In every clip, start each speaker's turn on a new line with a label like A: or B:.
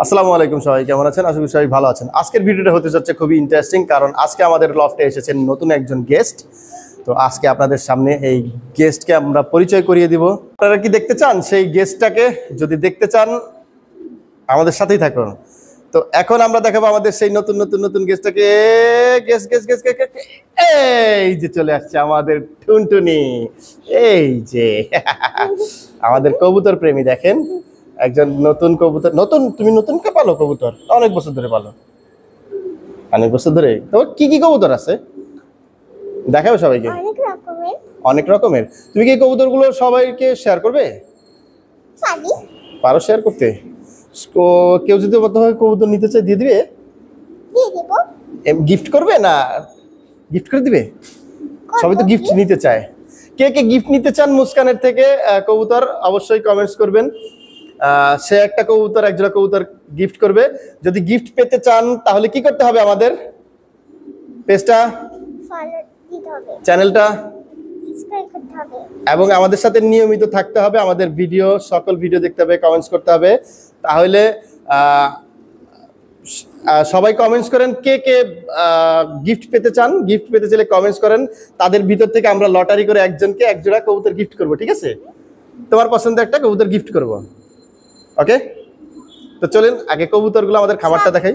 A: আসসালামু আলাইকুম, সবাই কেমন আছেন? আশা করি সবাই ভালো আছেন। আজকের ভিডিওটা হতে যাচ্ছে খুবই ইন্টারেস্টিং, কারণ আজকে আমাদের লফটে এসেছেন নতুন একজন গেস্ট। তো আজকে আপনাদের সামনে এই গেস্টকে আমরা পরিচয় করিয়ে দিব। আপনারা কি দেখতে চান সেই গেস্টটাকে? যদি দেখতে চান আমাদের সাথেই থাকুন। তো এখন আমরা দেখাবো আমাদের সেই নতুন নতুন নতুন গেস্টটাকে। গেস্ট গেস্ট গেস্ট এই যে চলে আসছে আমাদের টুনটুনি। এই যে আমাদের কবুতর প্রেমী, দেখেন একজন নতুন কবুতর। নতুন? তুমি নতুন কে পালো কবুতর? অনেক বছর ধরে পালো। অনেক বছর ধরে? তোমার কি কি কবুতর আছে দেখাবে সবাইকে? অনেক রকমের। তুমি কি কবুতরগুলো সবাইকে শেয়ার করবে? পারো শেয়ার করতে? কেউ যদি কবুতর নিতে চায় দিয়ে দিবে? গিফট করবে না গিফট করে দিবে? সবাই তো গিফট নিতে চায়। কে কে গিফট নিতে চান মুস্কানের থেকে কবুতর অবশ্যই কমেন্টস করবেন। সে একটা কবুতর, একজোড়া কবুতর গিফট করবে। যদি গিফট পেতে চান তাহলে কি করতে হবে? আমাদের পেজটা, চ্যানেলটা এবং আমাদের সাথে নিয়মিত থাকতে হবে। আমাদের ভিডিও, সকল ভিডিও দেখতে হবে, কমেন্টস করতে হবে। তাহলে সবাই কমেন্টস করেন কে কে গিফট পেতে চান। গিফট পেতে চাইলে কমেন্টস করেন। তাদের ভিতর থেকে আমরা লটারি করে একজনকে একজোড়া কবুতর গিফট করব, ঠিক আছে? তোমার পছন্দের একটা কবুতর গিফট করব, ওকে? তো চলেন আগে কবুতরগুলো আমাদের খামারটা দেখাই।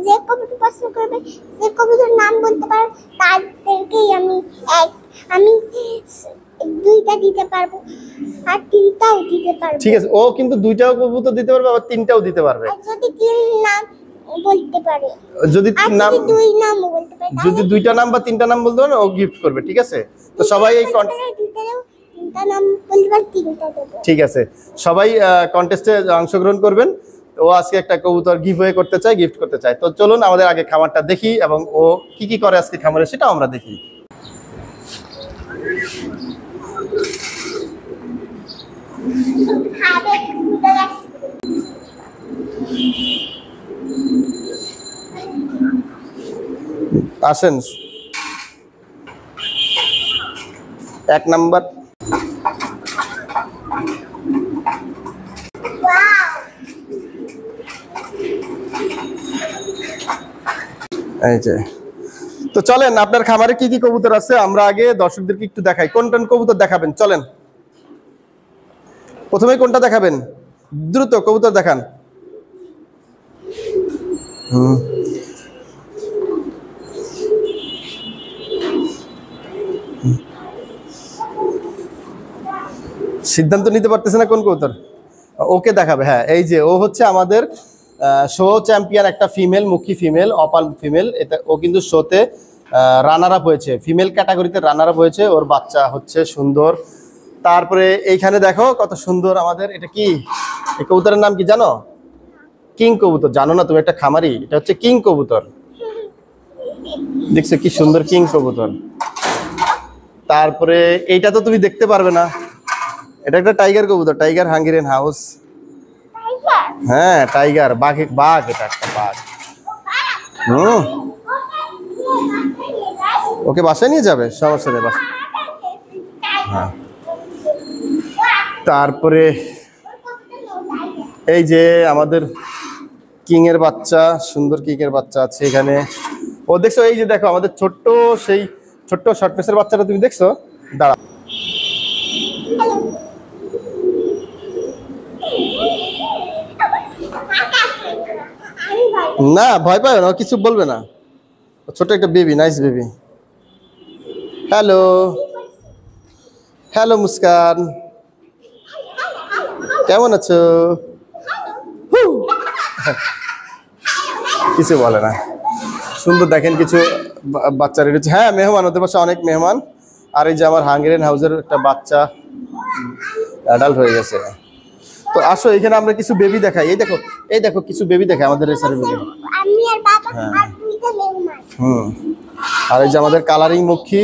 B: যে কবুতর পছন্দ করবে, যে কবুতর নাম বলতে পারে তাদেরকেই আমি দুইটা দিতে পারবো আর তিনটাও দিতে পারবো।
A: ঠিক আছে, ও কিন্তু দুইটাও কবুতর দিতে পারবে, আবার তিনটাও দিতে পারবে
B: যদি তিন নাম বলতে পারে।
A: যদি নাম,
B: দুই নাম বলতে পারে,
A: যদি দুইটা নাম বা তিনটা নাম বলতে পারে ও গিফট করবে, ঠিক আছে? তো সবাই এই
B: নাম বলতে পারে, তিনটা দেব।
A: ঠিক আছে, সবাই কন্টেস্টে অংশগ্রহণ করবেন। ও আজকে একটা কবুতর গিভওয়ে করতে চায়, গিফট করতে চায়। তো চলুন আমাদের আগে খামারটা দেখি এবং ও কি কি করে আজকে খামারে সেটাও আমরা দেখি। আসেন, এক নাম্বার। এই যে, তো চলেন আপনার খামারে কি কি কবুতর আছে আমরা আগে দর্শকদেরকে একটু দেখাই। কোন কোন কবুতর দেখাবেন? চলেন, প্রথমে কোনটা দেখাবেন? দ্রুত কবুতর দেখান। সিদ্ধান্ত নিতে পারতেছে না কোন কবুতর। ওকে দেখাবে, হ্যাঁ। এই যে ও হচ্ছে আমাদের শো চ্যাম্পিয়ন, একটা ফিমেল, মুখী ফিমেল, অপাল ফিমেল। এটা ও কিন্তু শোতে রানার আপ হয়েছে, ফিমেল ক্যাটাগরিতে রানার আপ হয়েছে। ওর বাচ্চা হচ্ছে সুন্দর। তারপরে এইখানে দেখো কত সুন্দর আমাদের, এটা কি, এই কবুতরের নাম কি জানো? কিং কবুতর। জানো না তুমি? একটা খামারি, এটা হচ্ছে কিং কবুতর। দেখছো কি সুন্দর কিং কবুতর। তারপরে এইটা তো তুমি দেখতে পারবে না, এটা একটা টাইগার কবুতর, টাইগার হাঙ্গেরিয়ান হাউস। হ্যাঁ টাইগার, বাঘ, বাঘ, এটা একটা বাঘ। ওকে বাসায় নিয়ে যাবে, সমস্যা নেই, বাসায়। হ্যাঁ, তারপরে এই যে আমাদের কিং এর বাচ্চা, সুন্দর কিং এর বাচ্চা আছে এখানে। ও দেখছো, এই যে দেখো আমাদের ছোট্ট, সেই ছোট্ট শর্ট ফেসের বাচ্চাটা তুমি দেখছো? দাঁড়া, না ভয় পাবে না, কিছু বলবে না। ছোট একটা baby, nice baby. Hello, hello Muskan, কেমন আছো? কিছু বলে না, সুন্দর। দেখেন কিছু বাচ্চা রেডি হচ্ছে। হ্যাঁ মেহমান, ওদের পাশে অনেক মেহমান। আর এই যে আমার হাঙ্গেরিয়ান হাউসের একটা বাচ্চা অ্যাডাল্ট হয়ে গেছে। তো আসো এখানে আমরা কিছু বেবি দেখাই। এই দেখো, এই দেখো কিছু বেবি দেখাই আমাদের রেসারের বেবি।
B: আমি আর বাবা আর দুইটা মেহমান।
A: আর এই যে আমাদের কালারিং মুখী,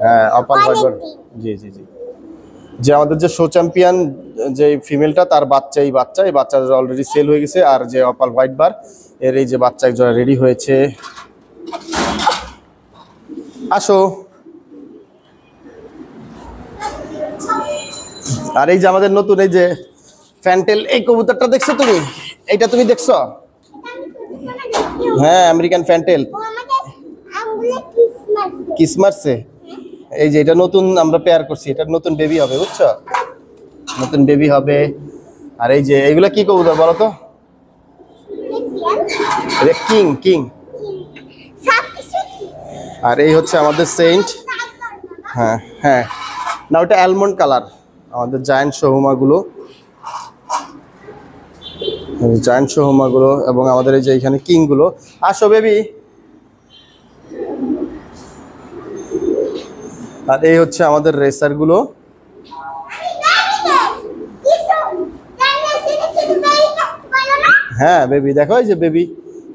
A: হ্যাঁ অপাল হোয়াইট। জি জি জি, যে আমাদের যে শো চ্যাম্পিয়ন যে ফিমেলটা, তার বাচ্চা, এই বাচ্চা অলরেডি সেল হয়ে গেছে। আর যে অপাল হোয়াইট বার, এর এই যে বাচ্চা একজোড়া রেডি হয়েছে। আসো। আর এই যে আমাদের নতুন এই যে ফ্যান্টেল, এই কবুতরটা দেখছো তুমি? এইটা তুমি দেখছো? হ্যাঁ, আমেরিকান ফ্যান্টেল। ক্রিসমাসে এই যে এটা নতুন আমরা পেয়ার করছি, এটা নতুন বেবি হবে, বুঝছো? নতুন বেবি হবে। আর এই যে এইগুলা কি কবুতর বলো তো? King king. আর এই হচ্ছে আমাদের সেন্ট। হ্যাঁ হ্যাঁ, না ওটা অ্যালমন্ড কালার। আমাদের জায়ান্ট সোহমাগুলো, জায়ান্ট সোহমাগুলো, এবং আমাদের এই যে এখানে কিংগুলো। আসো বেবি। আর এই হচ্ছে আমাদের রেসারগুলো। হ্যাঁ বেবি, দেখো এই যে বেবি,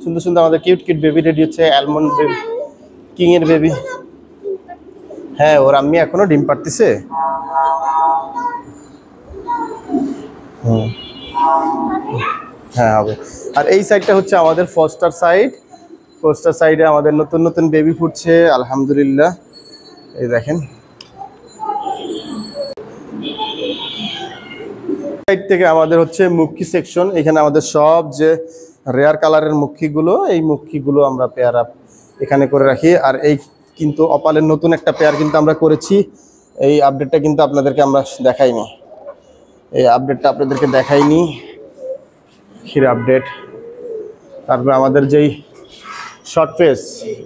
A: সুন্দর সুন্দর আমাদের কিউট কিউট বেবি রেডি হচ্ছে। অ্যালমন্ড বেবি, কিং এর বেবি। হ্যাঁ, ওর আম্মি এখনো ডিম পাড়তেছে। হ্যাঁ হবে। আর এই সাইডটা হচ্ছে আমাদের ফস্টার সাইড। ফস্টার সাইডে আমাদের নতুন নতুন বেবি ফুটছে আলহামদুলিল্লাহ। এই দেখেন সাইড থেকে আমাদের হচ্ছে মুখী সেকশন। এখানে আমাদের সব যে রেয়ার কালারের মুখীগুলো, এই মুখীগুলো আমরা পেয়ার আপ এখানে করে রাখি। আর এই কিন্তু অপালের নতুন একটা পেয়ার কিন্তু আমরা করেছি। এই আপডেটটা কিন্তু আপনাদেরকে আমরা দেখাইনি, এই আপডেটটা আপনাদেরকে দেখাইনি। ক্ষীর আপডেট। তারপরে আমাদের যেই short face,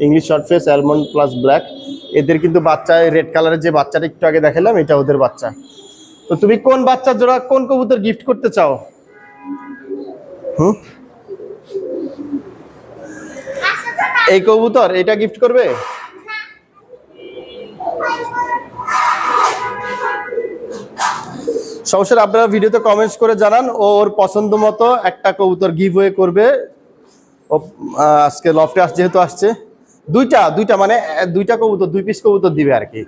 A: English short face almond plus black, এদের কিন্তু বাচ্চা রেড কালারের যে বাচ্চাটা একটু আগে দেখালাম, এটা ওদের বাচ্চা। তো তুমি কোন বাচ্চা জোড়া, কোন কবুতর গিফট করতে চাও? এই কবুতর এটা গিফট করবে? সমস্যা, আপনারা ভিডিওতে কমেন্টস করে জানান। ওর পছন্দ মতো একটা কবুতর গিভওয়ে করবে। ও আজকে লফটে যেহেতু আসছে, দুইটা মানে দুইটা কবুতর, 2 পিস কবুতর দিবে আর কি।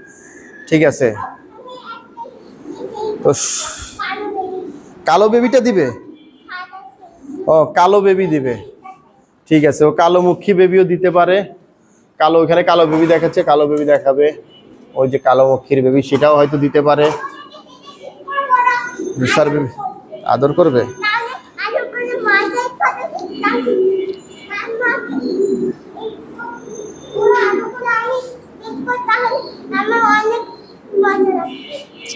A: ঠিক আছে, তো কালো বেবিটা দিবে? ও কালো বেবি দিবে, ঠিক আছে। ও কালো মুখী বেবিও দিতে পারে। কালো, ওখানে কালো বেবি দেখাচ্ছে, কালো বেবি দেখাবে। ওই যে কালো মুখীর বেবি, সেটাও হয়তো দিতে পারে। স্যার বেবি আদর করবে?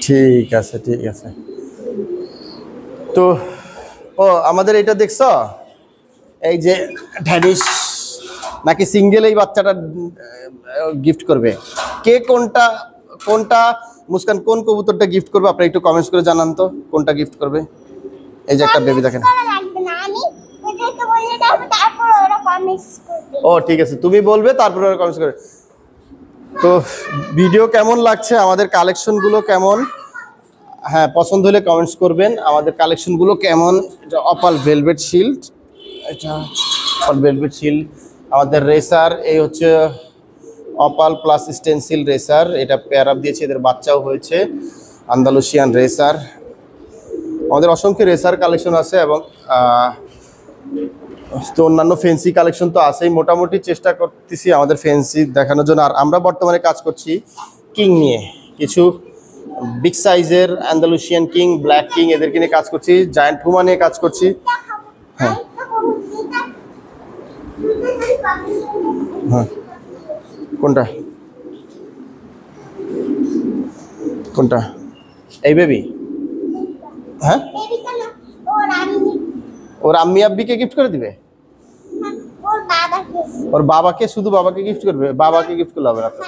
A: ঠিক আছে ঠিক আছে। তো ও আমাদের এটা দেখছো, এই যে ড্যানিশ নাকি সিঙ্গেল এই বাচ্চাটা গিফট করবে? কে কোনটা কোনটা মুস্কান কোন কবুতরটা গিফট করবে আপনারা একটু কমেন্টস করে জানান তো, কোনটা গিফট করবে? এই যে একটা বেবি দেখেন। ও ঠিক আছে, তুমি বলবে তারপরে ওরা কমেন্টস করে। তো ভিডিও কেমন লাগছে, আমাদের কালেকশনগুলো কেমন, হ্যাঁ পছন্দ হলে কমেন্টস করবেন। আমাদের কালেকশনগুলো কেমন? এটা অপাল ভেলভেট শিল্ড, এটা অপাল ভেলভেট শিল্ড। আমাদের রেসার, এই হচ্ছে অপাল প্লাস স্টেনসিল রেসার, এটা পেয়ার আপ দিয়েছে, এদের বাচ্চাও হয়েছে। আন্দালুসিয়ান রেসার, আমাদের অসংখ্য রেসার কালেকশন আছে, এবং তো অন্যান্য ফেন্সি কালেকশন তো আছেই। মোটামুটি চেষ্টা করতেছি আমাদের ফেন্সি দেখানোর জন্য। আর আমরা বর্তমানে কাজ করছি কিং নিয়ে, কিছু বিগ সাইজের আন্দালুসিয়ান কিং, ব্ল্যাক কিং, এদেরকে নিয়ে কাজ করছি। জায়ান্ট পুমা নিয়ে কাজ করছি। হ্যাঁ হ্যাঁ, কোনটা কোনটা? এই বেবি? হ্যাঁ, ওর আম্মি আব্বিকে গিফট করে দিবে? ওর বাবাকে, শুধু বাবাকে গিফট করবে? বাবাকে গিফট করলে হবে না তো?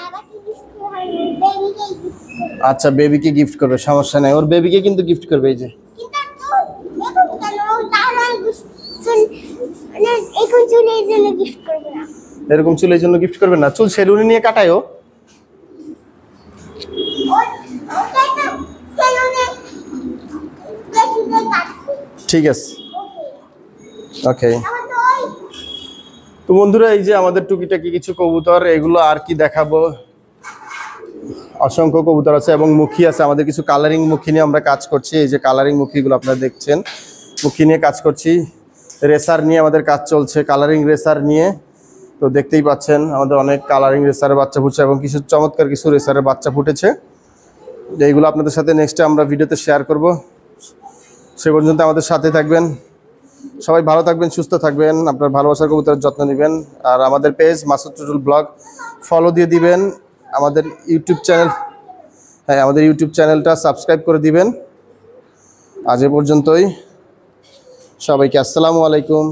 A: আচ্ছা বেবিকে গিফট করবে, সমস্যা নাই। ওর বেবিকে কিন্তু গিফট করবে। এই যে এরকম চুলের জন্য গিফট করবে না? চুল সেলুনে নিয়ে কাটায়ও। ঠিক আছে, ওকে। তো বন্ধুরা, এই যে আমাদের টুকিটাকি কিছু কবুতর, এগুলো আর কি দেখাবো, অসংখ্য কবুতর আছে এবং মুখী আছে। আমাদের কিছু কালারিং মুখী নিয়ে আমরা কাজ করছি। এই যে কালারিং মুখীগুলো আপনারা দেখছেন, মুখী নিয়ে কাজ করছি। রেসার নিয়ে আমাদের কাজ চলছে, কালারিং রেসার নিয়ে। তো দেখতেই পাচ্ছেন আমাদের অনেক কালারিং রেসারের বাচ্চা ফুটছে, এবং কিছু চমৎকার কিছু রেসারের বাচ্চা ফুটেছে। এইগুলো আপনাদের সাথে নেক্সটে আমরা ভিডিওতে শেয়ার করব। সে পর্যন্ত আমাদের সাথে থাকবেন। সবাই ভালো থাকবেন, সুস্থ থাকবেন, আপনার ভালোবাসার কবুতরের যত্ন নেবেন। আর আমাদের page Masud Tutul blog follow দিয়ে দিবেন। আমাদের ইউটিউব চ্যানেল, হ্যাঁ আমাদের ইউটিউব চ্যানেলটা সাবস্ক্রাইব করে দিবেন। আজ এ পর্যন্তই, সবাইকে আসসালামু আলাইকুম।